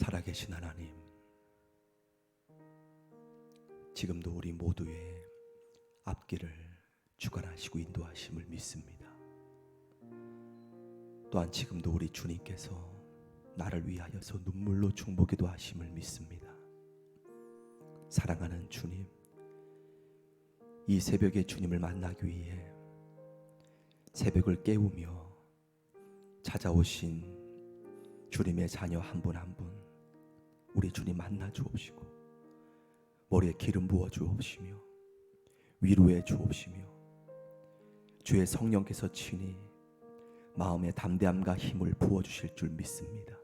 살아계신 하나님, 지금도 우리 모두의 앞길을 주관하시고 인도하심을 믿습니다. 또한 지금도 우리 주님께서 나를 위하여서 눈물로 중보기도 하심을 믿습니다. 사랑하는 주님, 이 새벽에 주님을 만나기 위해 새벽을 깨우며 찾아오신 주님의 자녀 한 분 한 분, 우리 주님 만나 주옵시고 머리에 기름 부어 주옵시며 위로해 주옵시며 주의 성령께서 친히 마음의 담대함과 힘을 부어 주실 줄 믿습니다.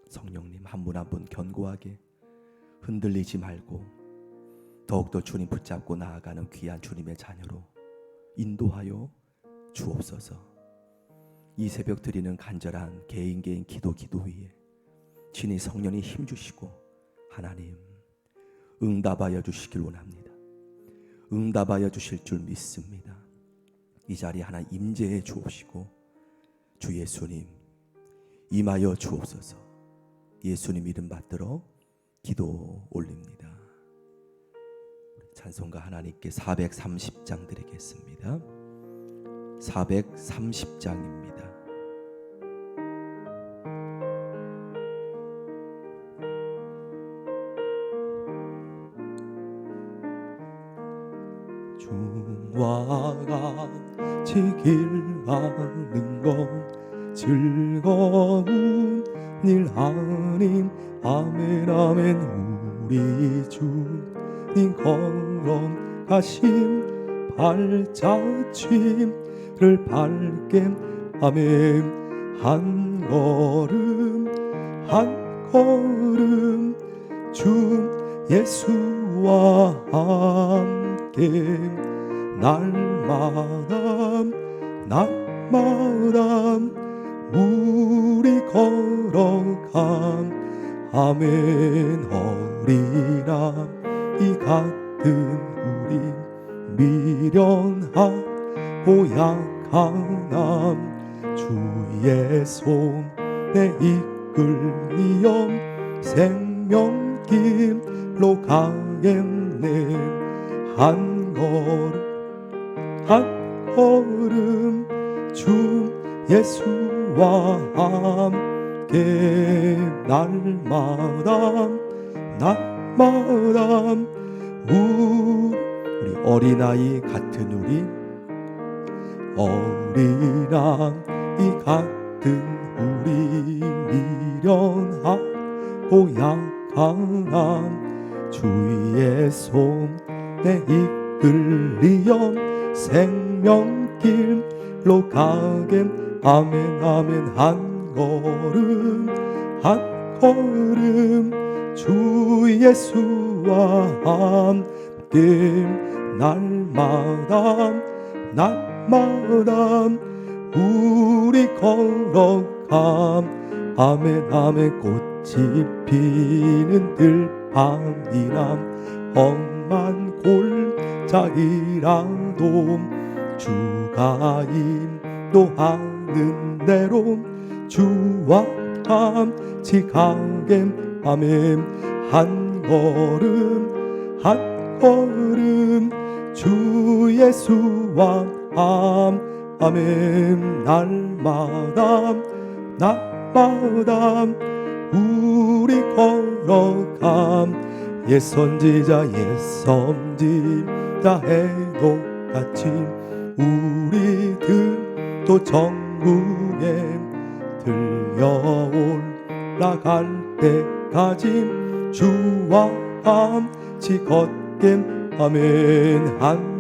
성령님 한 분 한 분 견고하게 흔들리지 말고 더욱더 주님 붙잡고 나아가는 귀한 주님의 자녀로 인도하여 주옵소서. 이 새벽 드리는 간절한 개인 기도 위에 친히 성령이 힘주시고 하나님 응답하여 주시길 원합니다. 응답하여 주실 줄 믿습니다. 이 자리에 하나님 임재해 주옵시고 주 예수님 임하여 주옵소서. 예수님 이름 받들어 기도 올립니다. 찬송가 하나님께 430장 드리겠습니다. 430장입니다. 주와 같이 길 가는 건 즐거운 일 아님. 아멘 아멘. 우리 주님 걸어가신 발자취를 밟게 아멘. 한 걸음 한 걸음 주 예수와 함께 날마다 우리 걸어감 아멘. 어린아이 같은 우리 미련하고 약한 남 주의 손에 이끌리어 생명길로 가겠네. 한 걸음 주 예수와 함께 날마다 우리 어린아이 같은 우리 어린아이 같은 우리 미련하고 약한 주의 손에 이끌리어 생명길로 가게 아멘 아멘. 한 걸음 주 예수와 함께 날마다 우리 걸어감 아멘 아멘. 꽃이 피는 들판이람 험한 골짜기라도 주가 인도하는 대로 주와 같이 가겐 아멘. 한 걸음 주 예수와 아멘. 날마다 우리 걸어감 옛선지자 해독같이 우리들도 천국에 들려 올라갈 때까지 주와 같이 걷겐 아멘. 한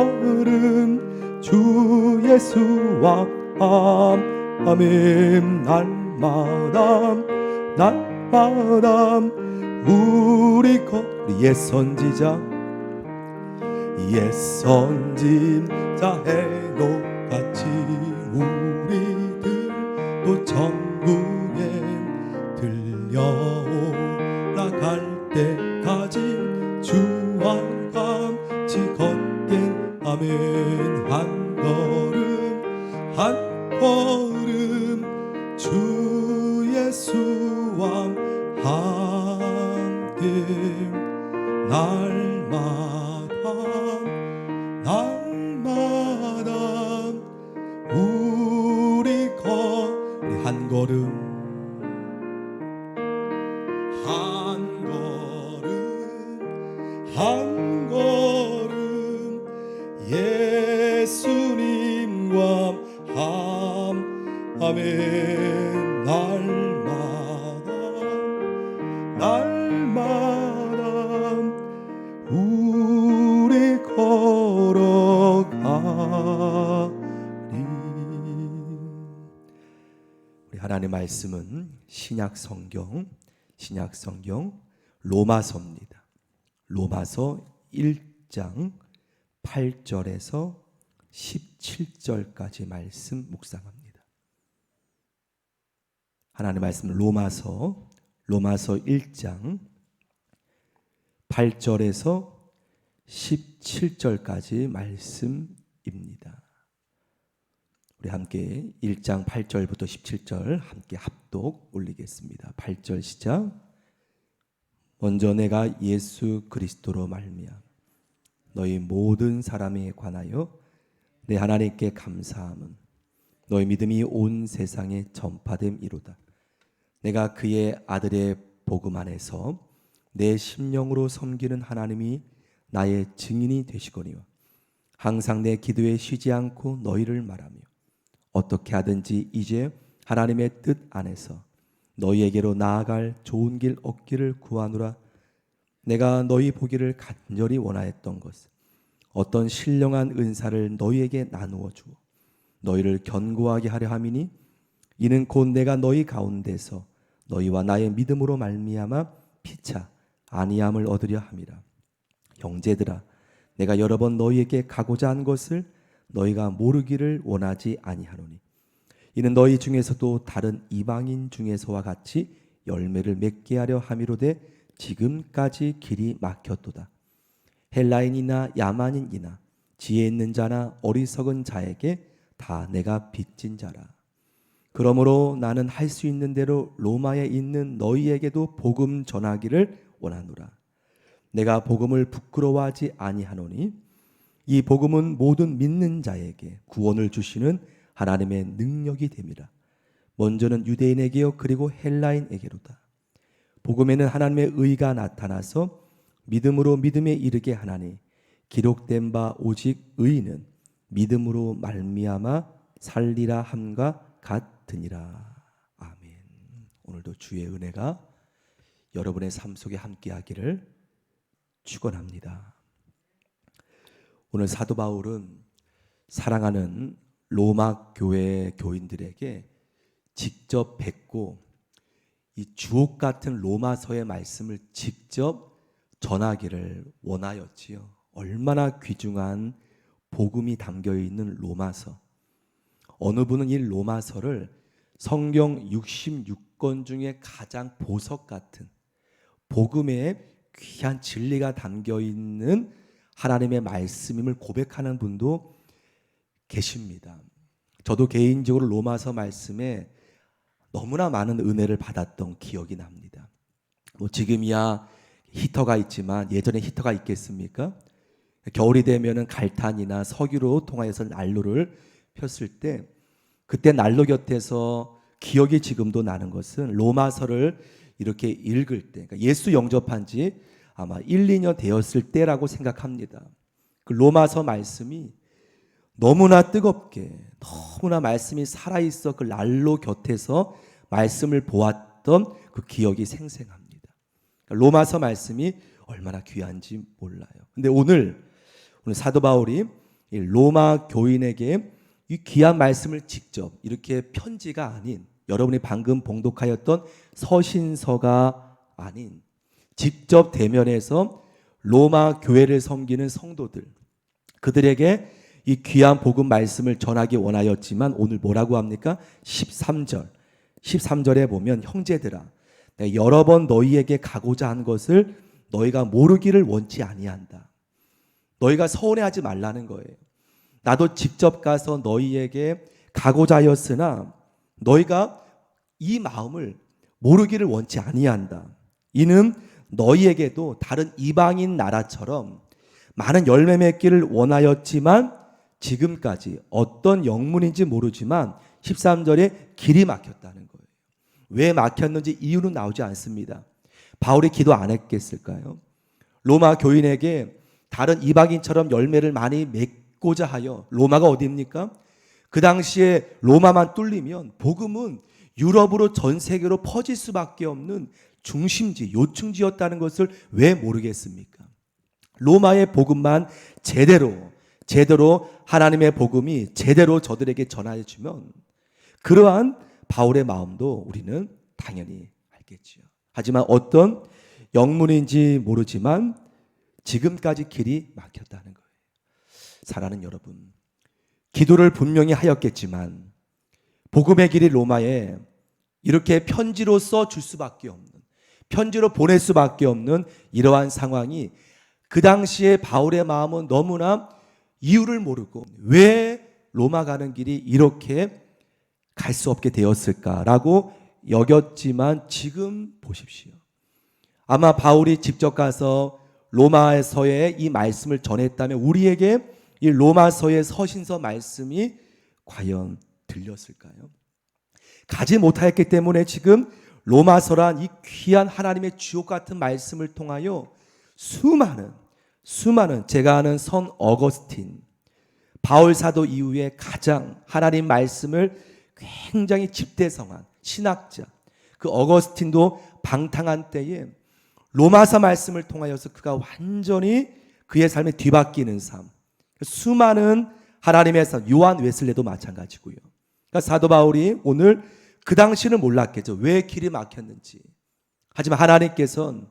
걸음 주 예수와 아멘. 날마다 우리 옛선지자 해독같이 우리들도 천국에 들려 올라갈 때까지 주와 같이 걷겐 아멘. 한 걸음 주 예수와 함께 날마다 우리 한 걸음 한 걸음 예수님과 함께 날마다 우리 걸어가리. 우리 하나님의 말씀은 신약 성경 로마서입니다. 로마서 1장 8절에서 17절까지 말씀 묵상합니다. 하나님의 말씀 로마서 1장 8절에서 17절까지 말씀입니다. 우리 함께 1장 8절부터 17절 함께 합독 올리겠습니다. 8절 시작. 먼저 내가 예수 그리스도로 말미암아 너희 모든 사람에 관하여 내 하나님께 감사함은 너희 믿음이 온 세상에 전파됨이로다. 내가 그의 아들의 복음 안에서 내 심령으로 섬기는 하나님이 나의 증인이 되시거니와 항상 내 기도에 쉬지 않고 너희를 말하며 어떻게 하든지 이제 하나님의 뜻 안에서 너희에게로 나아갈 좋은 길 얻기를 구하노라. 내가 너희 보기를 간절히 원하였던 것은 어떤 신령한 은사를 너희에게 나누어 주어 너희를 견고하게 하려 함이니 이는 곧 내가 너희 가운데서 너희와 나의 믿음으로 말미암아 피차 안위함을 얻으려 함이라. 형제들아, 내가 여러 번 너희에게 가고자 한 것을 너희가 모르기를 원하지 아니하노니 이는 너희 중에서도 다른 이방인 중에서와 같이 열매를 맺게 하려 함이로되 지금까지 길이 막혔도다. 헬라인이나 야만인이나 지혜 있는 자나 어리석은 자에게 다 내가 빚진 자라. 그러므로 나는 할 수 있는 대로 로마에 있는 너희에게도 복음 전하기를 원하노라. 내가 복음을 부끄러워하지 아니하노니 이 복음은 모든 믿는 자에게 구원을 주시는 하나님의 능력이 됨이라. 먼저는 유대인에게요 그리고 헬라인에게로다. 복음에는 하나님의 의가 나타나서 믿음으로 믿음에 이르게 하나니 기록된 바 오직 의인은 믿음으로 말미암아 살리라 함과 같으니라. 아멘. 오늘도 주의 은혜가 여러분의 삶 속에 함께하기를 축원합니다. 오늘 사도 바울은 사랑하는 로마 교회 교인들에게 직접 뵙고 이 주옥 같은 로마서의 말씀을 직접 전하기를 원하였지요. 얼마나 귀중한 복음이 담겨 있는 로마서. 어느 분은 이 로마서를 성경 66권 중에 가장 보석 같은 복음의 귀한 진리가 담겨 있는 하나님의 말씀임을 고백하는 분도 계십니다. 저도 개인적으로 로마서 말씀에 너무나 많은 은혜를 받았던 기억이 납니다. 지금이야 히터가 있지만 예전에 히터가 있겠습니까? 겨울이 되면은 갈탄이나 석유로 통하여서 난로를 폈을 때 그때 난로 곁에서 기억이 지금도 나는 것은 로마서를 이렇게 읽을 때, 그러니까 예수 영접한 지 아마 1, 2년 되었을 때라고 생각합니다. 그 로마서 말씀이 너무나 뜨겁게, 너무나 말씀이 살아있어 그 난로 곁에서 말씀을 보았던 그 기억이 생생합니다. 로마서 말씀이 얼마나 귀한지 몰라요. 근데 오늘 사도 바울이 이 로마 교인에게 이 귀한 말씀을 직접 이렇게 편지가 아닌, 여러분이 방금 봉독하였던 서신서가 아닌 직접 대면해서 로마 교회를 섬기는 성도들, 그들에게 이 귀한 복음 말씀을 전하기 원하였지만 오늘 뭐라고 합니까? 13절에 보면 형제들아, 내가 여러 번 너희에게 가고자 한 것을 너희가 모르기를 원치 아니한다. 너희가 서운해하지 말라는 거예요. 나도 직접 가서 너희에게 가고자 하였으나 너희가 이 마음을 모르기를 원치 아니한다. 이는 너희에게도 다른 이방인 나라처럼 많은 열매 맺기를 원하였지만 지금까지 어떤 영문인지 모르지만 13절에 길이 막혔다는 거예요. 왜 막혔는지 이유는 나오지 않습니다. 바울이 기도 안 했겠을까요? 로마 교인에게 다른 이방인처럼 열매를 많이 맺고자 하여, 로마가 어디입니까? 그 당시에 로마만 뚫리면 복음은 유럽으로 전 세계로 퍼질 수밖에 없는 중심지, 요충지였다는 것을 왜 모르겠습니까? 로마의 복음만 제대로 하나님의 복음이 제대로 저들에게 전하여주면 그러한 바울의 마음도 우리는 당연히 알겠지요. 하지만 어떤 영문인지 모르지만 지금까지 길이 막혔다는 거예요. 사랑하는 여러분, 기도를 분명히 하였겠지만 복음의 길이 로마에 이렇게 편지로 써줄 수밖에 없는, 편지로 보낼 수밖에 없는 이러한 상황이 그 당시에 바울의 마음은 너무나 이유를 모르고 왜 로마 가는 길이 이렇게 갈 수 없게 되었을까라고 여겼지만 지금 보십시오. 아마 바울이 직접 가서 로마서에 이 말씀을 전했다면 우리에게 이 로마서의 서신서 말씀이 과연 들렸을까요? 가지 못하였기 때문에 지금 로마서란 이 귀한 하나님의 주옥 같은 말씀을 통하여 수많은 제가 아는 선 어거스틴, 바울 사도 이후에 가장 하나님 말씀을 굉장히 집대성한 신학자, 그 어거스틴도 방탕한 때에 로마서 말씀을 통하여서 그가 완전히 그의 삶에 뒤바뀌는 삶, 수많은 하나님의 삶, 요한 웨슬레도 마찬가지고요. 그러니까 사도 바울이 오늘 그 당시는 몰랐겠죠. 왜 길이 막혔는지. 하지만 하나님께서는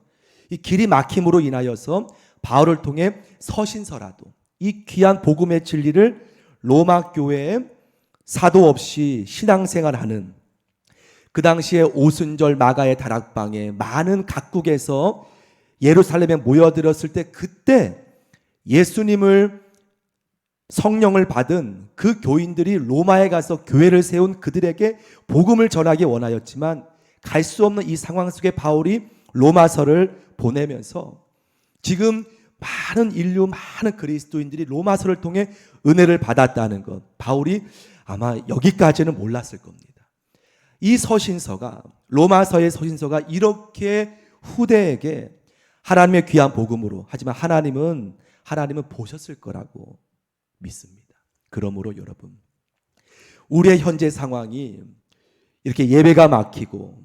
이 길이 막힘으로 인하여서 바울을 통해 서신서라도 이 귀한 복음의 진리를 로마 교회에 사도 없이 신앙생활하는, 그 당시에 오순절 마가의 다락방에 많은 각국에서 예루살렘에 모여들었을 때 그때 예수님을 성령을 받은 그 교인들이 로마에 가서 교회를 세운 그들에게 복음을 전하기 원하였지만 갈 수 없는 이 상황 속에 바울이 로마서를 보내면서 지금 많은 인류, 많은 그리스도인들이 로마서를 통해 은혜를 받았다는 것, 바울이 아마 여기까지는 몰랐을 겁니다. 이 서신서가, 로마서의 서신서가 이렇게 후대에게 하나님의 귀한 복음으로, 하지만 하나님은 보셨을 거라고 믿습니다. 그러므로 여러분, 우리의 현재 상황이 이렇게 예배가 막히고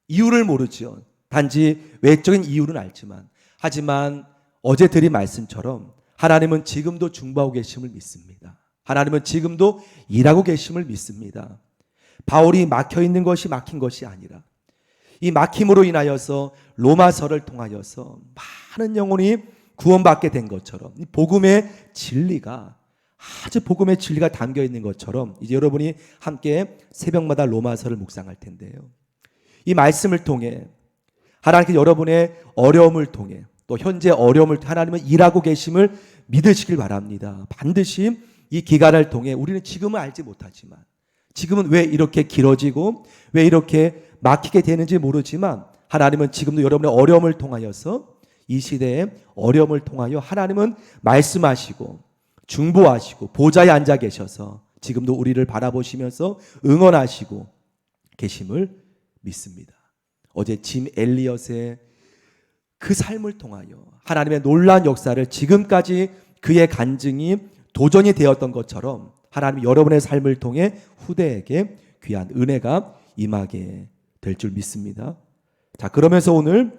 이유를 모르죠. 단지 외적인 이유는 알지만, 하지만 어제 드린 말씀처럼 하나님은 지금도 중보하고 계심을 믿습니다. 하나님은 지금도 일하고 계심을 믿습니다. 바울이 막혀있는 것이 막힌 것이 아니라 이 막힘으로 인하여서 로마서를 통하여서 많은 영혼이 구원받게 된 것처럼 이 복음의 진리가, 아주 복음의 진리가 담겨있는 것처럼 이제 여러분이 함께 새벽마다 로마서를 묵상할 텐데요, 이 말씀을 통해 하나님께 여러분의 어려움을 통해 또 현재 어려움을 통해 하나님은 일하고 계심을 믿으시길 바랍니다. 반드시 이 기간을 통해 우리는 지금은 알지 못하지만, 지금은 왜 이렇게 길어지고 왜 이렇게 막히게 되는지 모르지만 하나님은 지금도 여러분의 어려움을 통하여서, 이 시대의 어려움을 통하여 하나님은 말씀하시고 중보하시고 보좌에 앉아 계셔서 지금도 우리를 바라보시면서 응원하시고 계심을 믿습니다. 어제 짐 엘리엇의 그 삶을 통하여 하나님의 놀라운 역사를 지금까지 그의 간증이 도전이 되었던 것처럼 하나님 여러분의 삶을 통해 후대에게 귀한 은혜가 임하게 될 줄 믿습니다. 자, 그러면서 오늘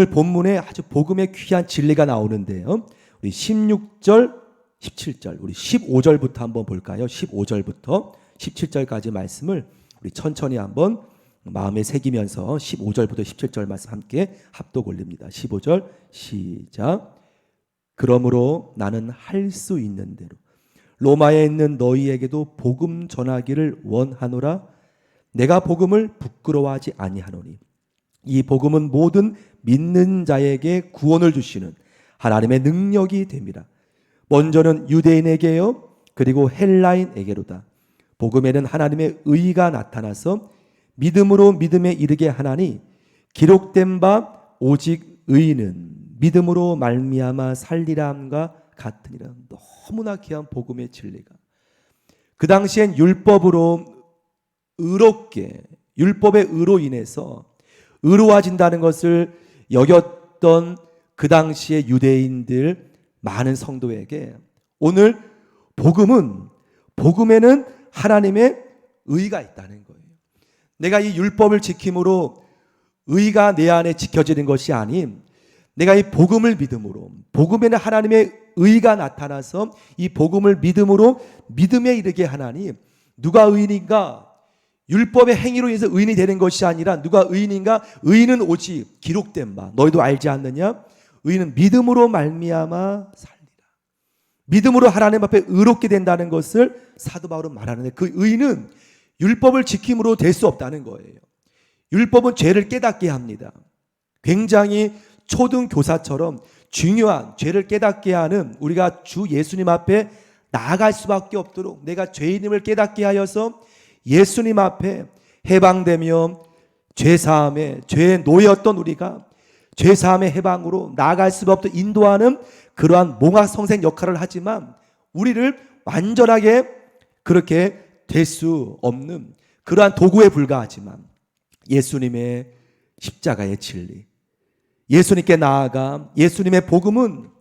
본문에 아주 복음의 귀한 진리가 나오는데요, 우리 16절, 17절, 우리 15절부터 한번 볼까요? 15절부터 17절까지 말씀을 우리 천천히 한번 마음에 새기면서 15절부터 17절 말씀 함께 합독 올립니다. 15절 시작. 그러므로 나는 할 수 있는 대로 로마에 있는 너희에게도 복음 전하기를 원하노라. 내가 복음을 부끄러워하지 아니하노니 이 복음은 모든 믿는 자에게 구원을 주시는 하나님의 능력이 됨이라. 먼저는 유대인에게요 그리고 헬라인에게로다. 복음에는 하나님의 의가 나타나서 믿음으로 믿음에 이르게 하나니 기록된 바 오직 의인은 믿음으로 말미암아 살리라 함과 같으니라. 너무나 귀한 복음의 진리가, 그 당시엔 율법으로 의롭게, 율법의 의로 인해서 의로워진다는 것을 여겼던 그 당시의 유대인들 많은 성도에게 오늘 복음에는 하나님의 의가 있다는 거예요. 내가 이 율법을 지킴으로 의가 내 안에 지켜지는 것이 아닌, 내가 이 복음을 믿음으로, 복음에는 하나님의 의가 나타나서 이 복음을 믿음으로 믿음에 이르게 하나니, 누가 의인인가? 율법의 행위로 인해서 의인이 되는 것이 아니라 누가 의인인가? 의인은 오직 기록된 바 너희도 알지 않느냐? 의인은 믿음으로 말미암아 살리라. 믿음으로 하나님 앞에 의롭게 된다는 것을 사도 바울은 말하는데, 그 의인은 율법을 지킴으로 될 수 없다는 거예요. 율법은 죄를 깨닫게 합니다. 굉장히 초등교사처럼 중요한 죄를 깨닫게 하는, 우리가 주 예수님 앞에 나아갈 수밖에 없도록 내가 죄인임을 깨닫게 하여서 예수님 앞에 해방되며 죄사함에, 죄의 노예였던 우리가 죄사함의 해방으로 나아갈 수밖에 없도록 인도하는 그러한 몽학성생 역할을 하지만, 우리를 완전하게 그렇게 될 수 없는 그러한 도구에 불과하지만, 예수님의 십자가의 진리, 예수님께 나아가 예수님의 복음은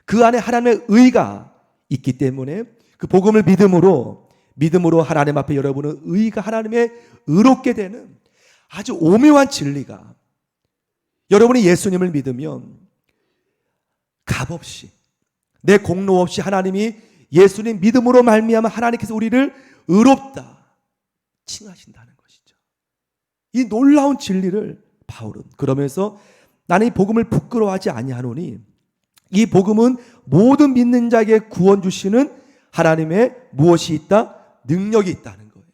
그 안에 하나님의 의가 있기 때문에, 그 복음을 믿음으로 하나님 앞에 여러분은 의가 하나님의 의롭게 되는 아주 오묘한 진리가, 여러분이 예수님을 믿으면 값없이, 내 공로 없이 하나님이 예수님 믿음으로 말미암아 하나님께서 우리를 의롭다 칭하신다는 것이죠. 이 놀라운 진리를 바울은 그러면서 나는 이 복음을 부끄러워하지 아니하노니, 이 복음은 모든 믿는 자에게 구원 주시는 하나님의 무엇이 있다? 능력이 있다는 거예요.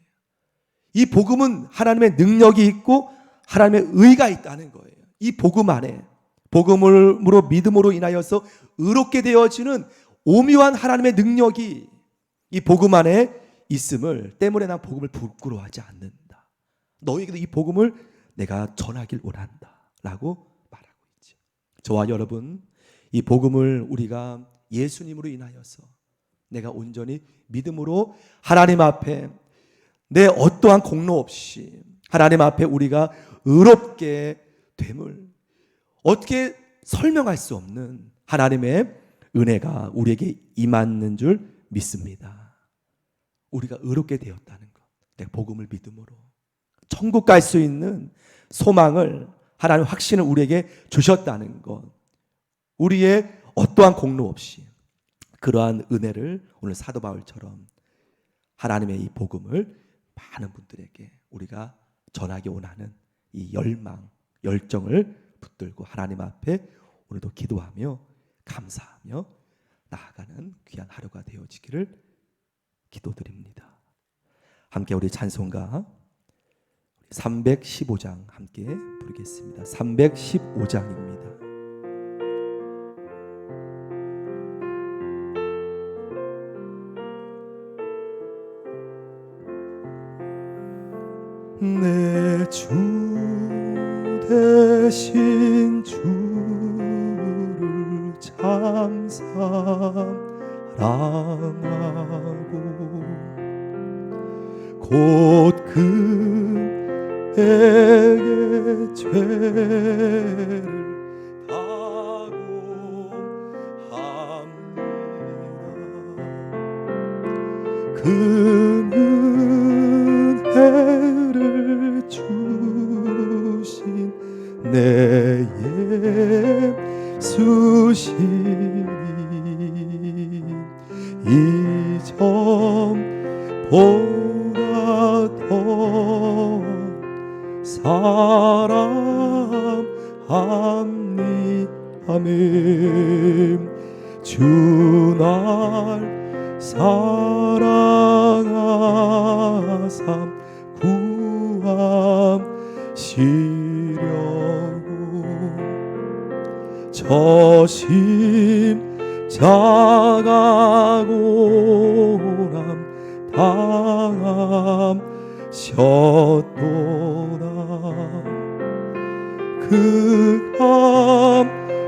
이 복음은 하나님의 능력이 있고 하나님의 의가 있다는 거예요. 이 복음 안에, 복음으로 믿음으로 인하여서 의롭게 되어지는 오묘한 하나님의 능력이 이 복음 안에 있음을 때문에 난 복음을 부끄러워하지 않는다. 너희에게도 이 복음을 내가 전하길 원한다 라고 말하고 있죠. 저와 여러분, 이 복음을 우리가 예수님으로 인하여서 내가 온전히 믿음으로 하나님 앞에 내 어떠한 공로 없이 하나님 앞에 우리가 의롭게 됨을 어떻게 설명할 수 없는 하나님의 은혜가 우리에게 임하는 줄 믿습니다. 우리가 의롭게 되었다는 것, 내가 복음을 믿음으로 천국 갈 수 있는 소망을, 하나님 확신을 우리에게 주셨다는 것, 우리의 어떠한 공로 없이 그러한 은혜를 오늘 사도 바울처럼 하나님의 이 복음을 많은 분들에게 우리가 전하기 원하는 이 열망, 열정을 붙들고 하나님 앞에 오늘도 기도하며 감사하며 나아가는 귀한 하루가 되어지기를 기도드립니다. 함께 우리 찬송가 315장 함께 부르겠습니다. 315장입니다. 내 주 대신 주를 참 사랑하고 곧 그에게 죄를 다고합니다. 그는 은혜를 주신 내 예수시니 이전보다 더 사랑합니다. 주 날 사랑하사 구하시려고 저 십자가 고난 당하셨도다. 그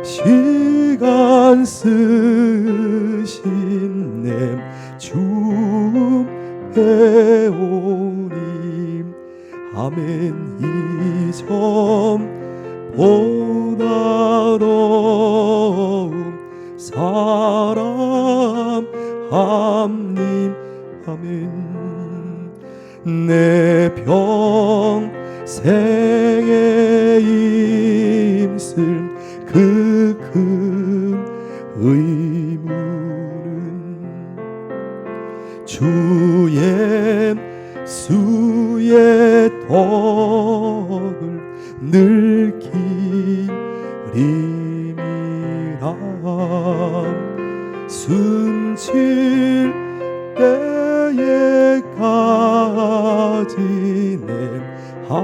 시간 쓰신 내 주 배우님 아멘. 이전보다 더욱 사랑함님 아멘. 내 평생에 힘쓸 그 큰 의무는 주의 수의 덕을 늘 기림이라. 숨질 때에까지 내 할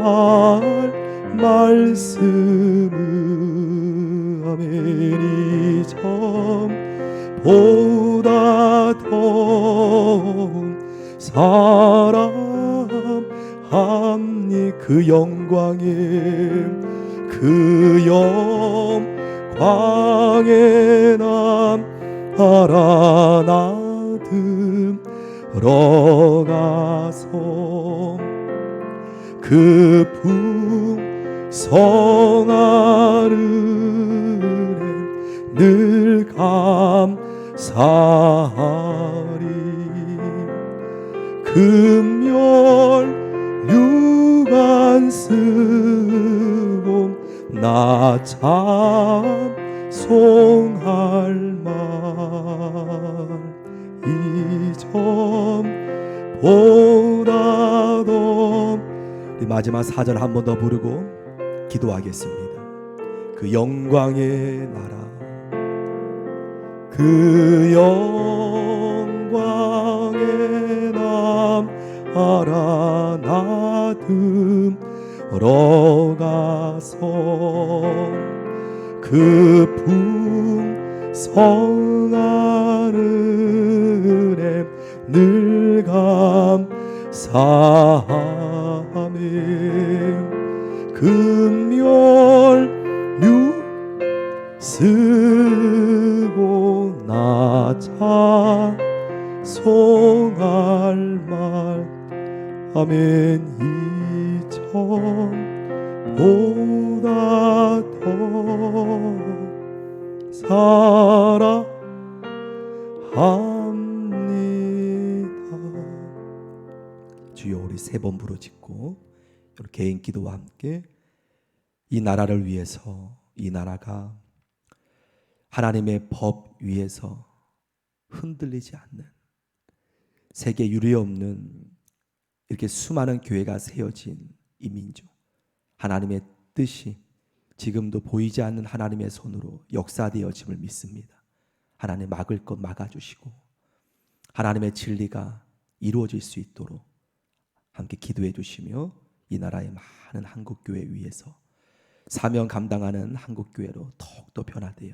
말씀은 아멘. 이전보다 더욱 사랑함니 그 영광에 남 알아나듬 들어가서 그 풍성 아르에 늘 감사하리. 금열 유관 쓰고 나 찬송할 말 이전보다 더. 우리 마지막 4절 한 번 더 부르고 기도하겠습니다. 그 영광의 나라 그 영광의 남 알아나듬 들어가서 그 풍성 하늘에 늘 감사하며 금멸류 쓰고 나 찬송할 말 아멘. 이전보다 더 사랑합니다. 주여, 우리 3번 부르짖고 개인 기도와 함께 이 나라를 위해서, 이 나라가 하나님의 법 위에서 흔들리지 않는, 세계 유례 없는 이렇게 수많은 교회가 세워진 이 민족, 하나님의 뜻이 지금도 보이지 않는 하나님의 손으로 역사되어짐을 믿습니다. 하나님 막을 것 막아주시고 하나님의 진리가 이루어질 수 있도록 함께 기도해 주시며 이 나라의 많은 한국교회 위에서 사명 감당하는 한국교회로 더욱더 변화되어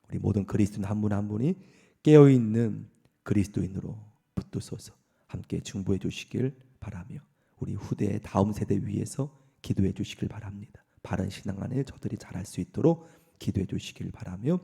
우리 모든 그리스도인 한 분 한 분이 깨어있는 그리스도인으로 붙드소서 함께 중보해 주시길 바라며 우리 후대의 다음 세대 위에서 기도해 주시길 바랍니다. 바른 신앙 안에 저들이 자랄 수 있도록 기도해 주시길 바라며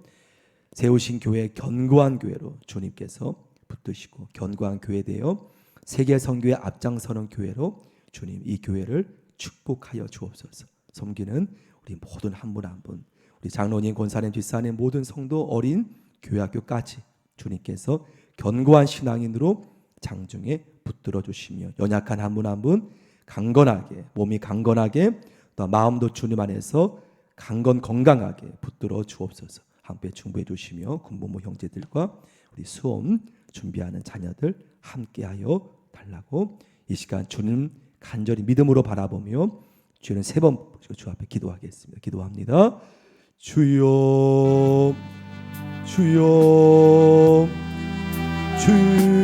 세우신 교회 견고한 교회로 주님께서 붙드시고 견고한 교회 되어 세계 선교에 앞장서는 교회로 주님 이 교회를 축복하여 주옵소서. 섬기는 우리 모든 한 분 한 분, 우리 장로님, 권사님, 뒷사님 모든 성도, 어린 교회학교까지 주님께서 견고한 신앙인으로 장중에 붙들어 주시며 연약한 한 분 한 분 강건하게, 몸이 강건하게, 또 마음도 주님 안에서 건강하게 붙들어 주옵소서. 함께 중보해 주시며 군부모 형제들과 우리 수험 준비하는 자녀들 함께하여 달라고 이 시간 주님 간절히 믿음으로 바라보며 주는 3번 주 앞에 기도하겠습니다. 기도합니다. 주여, 주여, 주여.